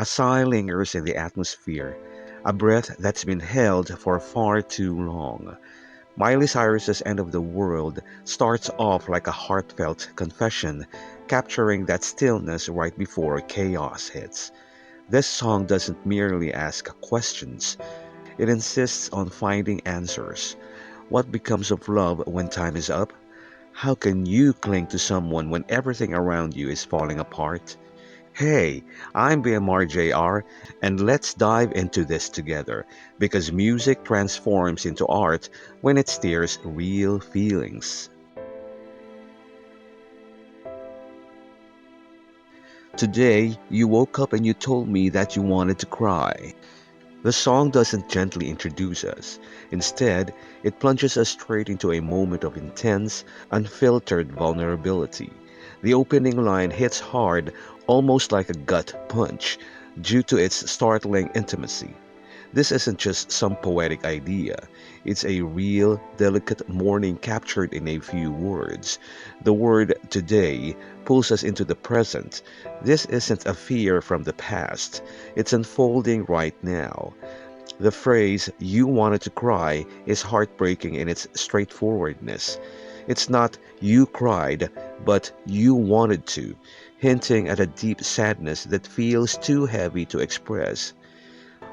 A sigh lingers in the atmosphere, a breath that's been held for far too long. Miley-Cyrus's End of the World starts off like a heartfelt confession, capturing that stillness right before chaos hits. This song doesn't merely ask questions, it insists on finding answers. What becomes of love when time is up? How can you cling to someone when everything around you is falling apart? Hey, I'm BMRJR, and let's dive into this together because music transforms into art when it stirs real feelings. Today, you woke up and you told me that you wanted to cry. The song doesn't gently introduce us. Instead, it plunges us straight into a moment of intense, unfiltered vulnerability. The opening line hits hard, almost like a gut punch, due to its startling intimacy. This isn't just some poetic idea. It's a real, delicate mourning captured in a few words. The word today pulls us into the present. This isn't a fear from the past. It's unfolding right now. The phrase, you wanted to cry, is heartbreaking in its straightforwardness. It's not you cried, but you wanted to, hinting at a deep sadness that feels too heavy to express.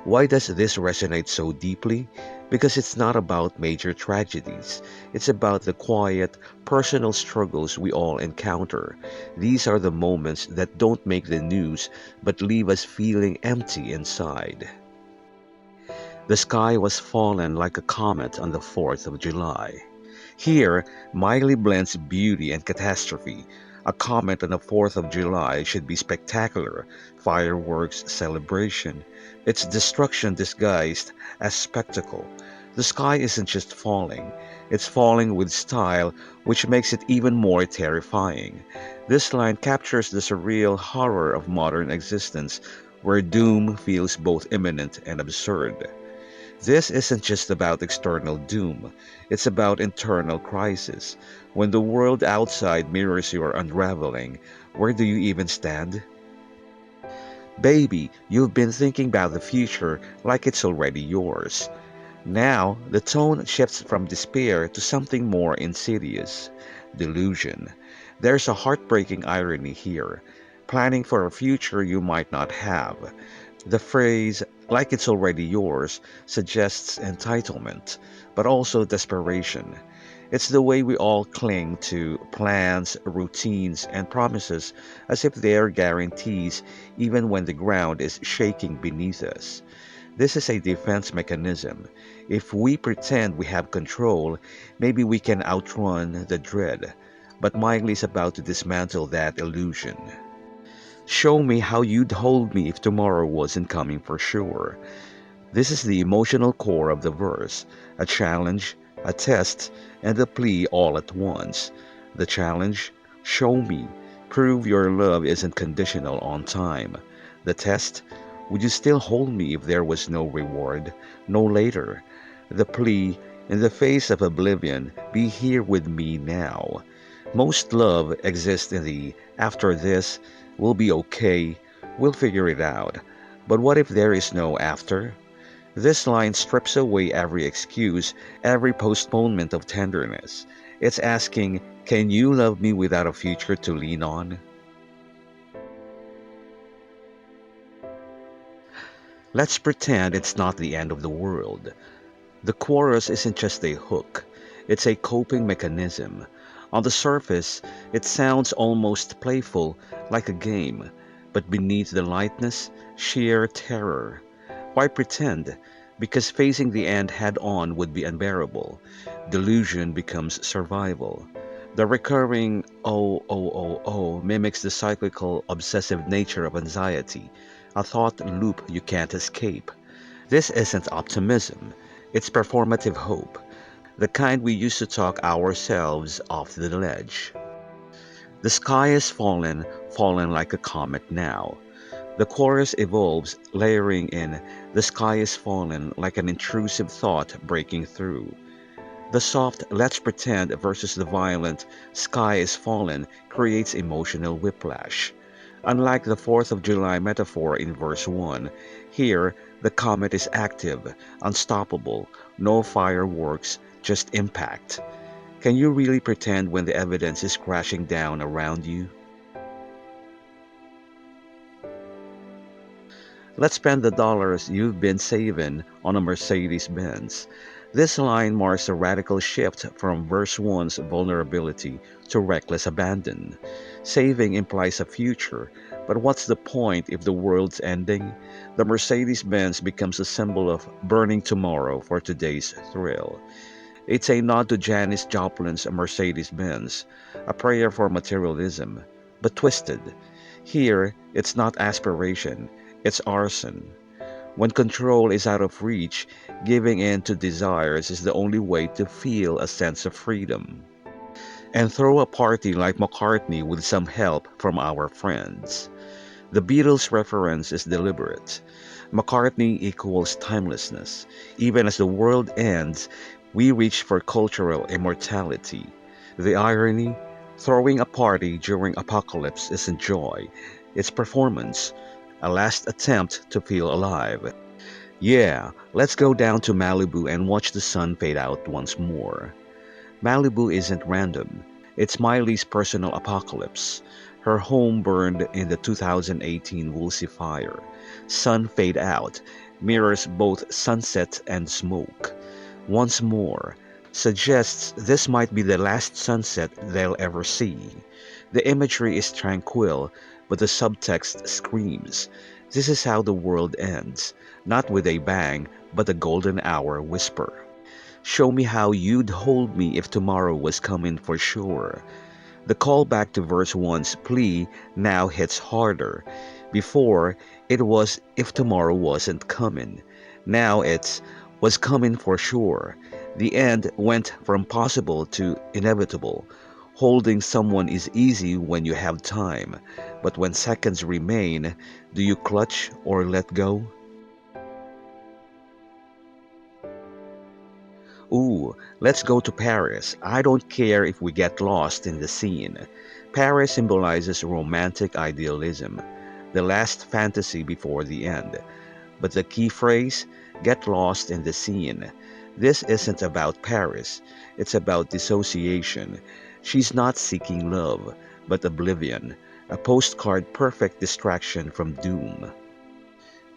Why does this resonate so deeply? Because it's not about major tragedies. It's about the quiet, personal struggles we all encounter. These are the moments that don't make the news but leave us feeling empty inside. The sky was fallen like a comet on the 4th of July. Here, Miley blends beauty and catastrophe. A comet on the 4th of July should be spectacular, fireworks, celebration. It's destruction disguised as spectacle. The sky isn't just falling, it's falling with style, which makes it even more terrifying. This line captures the surreal horror of modern existence, where doom feels both imminent and absurd. This isn't just about external doom, it's about internal crisis. When the world outside mirrors your unraveling, where do you even stand? Baby, you've been thinking about the future like it's already yours. Now, the tone shifts from despair to something more insidious delusion. There's a heartbreaking irony here, planning for a future you might not have. The phrase, like it's already yours, suggests entitlement, but also desperation. It's the way we all cling to plans, routines, and promises as if they are guarantees, even when the ground is shaking beneath us. This is a defense mechanism. If we pretend we have control, maybe we can outrun the dread. But Miley's about to dismantle that illusion. Show me how you'd hold me if tomorrow wasn't coming for sure. This is the emotional core of the verse, a challenge, a test, and a plea all at once. The challenge, show me, prove your love isn't conditional on time. The test, would you still hold me if there was no reward, no later? The plea, in the face of oblivion, be here with me now. Most love exists in the after this, we'll be okay, we'll figure it out. But what if there is no after? This line strips away every excuse, every postponement of tenderness. It's asking, can you love me without a future to lean on? Let's pretend it's not the end of the world. The chorus isn't just a hook, it's a coping mechanism. On the surface, it sounds almost playful, like a game, but beneath the lightness, sheer terror. Why pretend? Because facing the end head on would be unbearable. Delusion becomes survival. The recurring oh mimics the cyclical obsessive nature of anxiety, a thought loop you can't escape. This isn't optimism, it's performative hope, the kind we use to talk ourselves off the ledge. The sky has fallen, fallen like a comet now. The chorus evolves, layering in, the sky is fallen like an intrusive thought breaking through. The soft let's pretend versus the violent sky is fallen creates emotional whiplash. Unlike the 4th of July metaphor in verse 1, here the comet is active, unstoppable, no fireworks, just impact. Can you really pretend when the evidence is crashing down around you? Let's spend the dollars you've been saving on a Mercedes Benz. This line marks a radical shift from verse 1's vulnerability to reckless abandon. Saving implies a future, but what's the point if the world's ending? The Mercedes Benz becomes a symbol of burning tomorrow for today's thrill. It's a nod to Janis Joplin's Mercedes Benz, a prayer for materialism, but twisted. Here, it's not aspiration, it's arson. When control is out of reach, giving in to desires is the only way to feel a sense of freedom. And throw a party like McCartney with some help from our friends. The Beatles reference is deliberate. McCartney equals timelessness. Even as the world ends, we reach for cultural immortality. The irony? Throwing a party during apocalypse isn't joy, it's performance, a last attempt to feel alive. Yeah, let's go down to Malibu and watch the sun fade out once more. Malibu isn't random. It's Miley's personal apocalypse. Her home burned in the 2018 Woolsey fire. Sun fade out, mirrors both sunset and smoke. Once more, suggests this might be the last sunset they'll ever see. The imagery is tranquil, but the subtext screams. This is how the world ends, not with a bang, but a golden hour whisper. Show me how you'd hold me if tomorrow was coming for sure. The callback to verse 1's plea now hits harder. Before, it was if tomorrow wasn't coming. Now it's was coming for sure. The end went from possible to inevitable. Holding someone is easy when you have time, but when seconds remain, do you clutch or let go? Ooh, let's go to Paris. I don't care if we get lost in the scene. Paris symbolizes romantic idealism, the last fantasy before the end. But the key phrase, get lost in the scene. This isn't about Paris, it's about dissociation. She's not seeking love, but oblivion, a postcard perfect distraction from doom.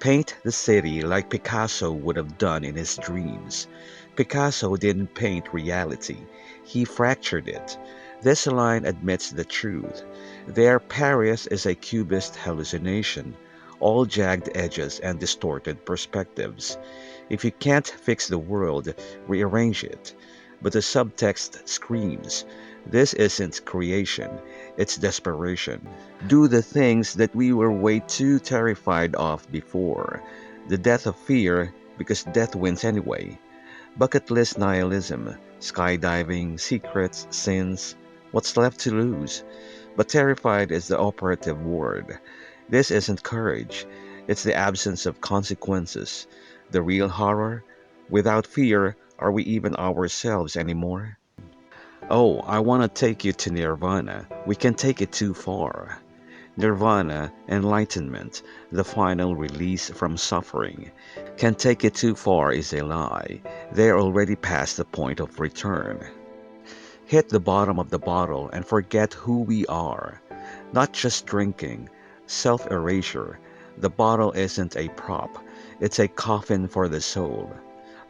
Paint the city like Picasso would have done in his dreams. Picasso didn't paint reality, he fractured it. This line admits the truth. There, Paris is a cubist hallucination, all jagged edges and distorted perspectives. If you can't fix the world, rearrange it. But the subtext screams, this isn't creation, it's desperation. Do the things that we were way too terrified of before. The death of fear, because death wins anyway. Bucket list nihilism, skydiving, secrets, sins. What's left to lose? But terrified is the operative word. This isn't courage, it's the absence of consequences. The real horror? Without fear, are we even ourselves anymore? Oh, I want to take you to Nirvana. We can take it too far. Nirvana, enlightenment, the final release from suffering. Can take it too far is a lie. They're already past the point of return. Hit the bottom of the bottle and forget who we are. Not just drinking, self erasure. The bottle isn't a prop, it's a coffin for the soul.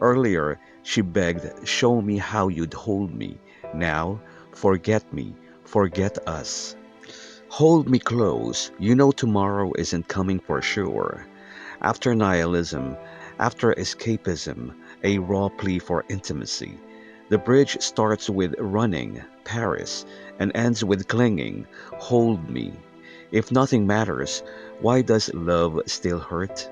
Earlier, she begged, show me how you'd hold me. Now, forget me, forget us. Hold me close, you know tomorrow isn't coming for sure. After nihilism, after escapism, a raw plea for intimacy. The bridge starts with running, Paris, and ends with clinging, hold me. If nothing matters, why does love still hurt?